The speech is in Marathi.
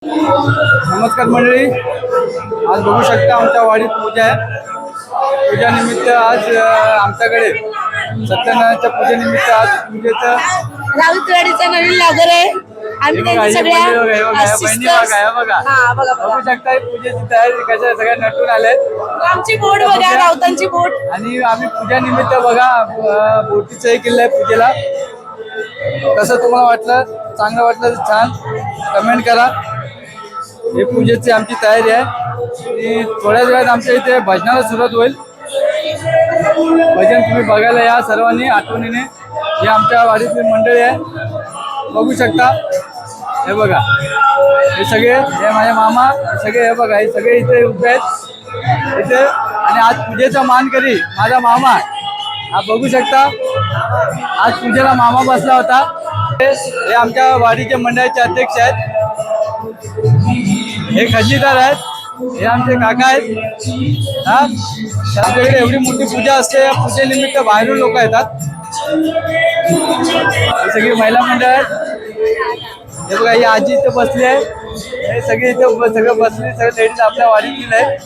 नमस्कार मंडळी, आज बघू शकता आमच्या वाडीत पूजा आहे. पूजानिमित्त आज आमच्याकडे सत्यनारायणच्या पूजेनिमित्त आज पूजेचं राऊतवाडीचा नवीन लागर आहे. आम्ही त्यांच्या सगळ्या बघू शकता पूजेची तयारी कशा सगळ्या नटून आलेत. आमची बोट बघा, राऊतांची बोट. आणि आम्ही पूजानिमित्त बघा बोटीचं हे केलं आहे पूजेला. कसं तुम्हाला वाटलं? चांगलं वाटलं तर छान कमेंट करा. हे पूजेची आमची तयारी आहे आणि थोड्याच वेळात आमच्या इथे भजनाला सुरुवात होईल. भजन तुम्ही बघायला या सर्वांनी आठवणीने. हे आमच्या वाडीतील मंडळी आहे, बघू शकता. हे बघा, हे सगळे, हे माझे मामा सगळे, हे बघा हे सगळे इथे उभे आहेत इथे. आणि आज पूजेचा मानकरी माझा मामा, हा बघू शकता. आज पूजेला मामा बसला होता. हे आमच्या वाडीचे मंडळाचे अध्यक्ष आहेत, हे खजिनदार आहेत, हे आमचे काका आहेत. हा, आमच्याकडे एवढी मोठी पूजा असते. या पूजेनिमित्त बाहेरून लोक येतात. हे सगळी महिला मंडळ आहेत. हे बघा ही आजी इथे बसली आहे. हे सगळे इथे सगळं बसले, सगळे लेडीज आपल्या वाडीतील आहेत.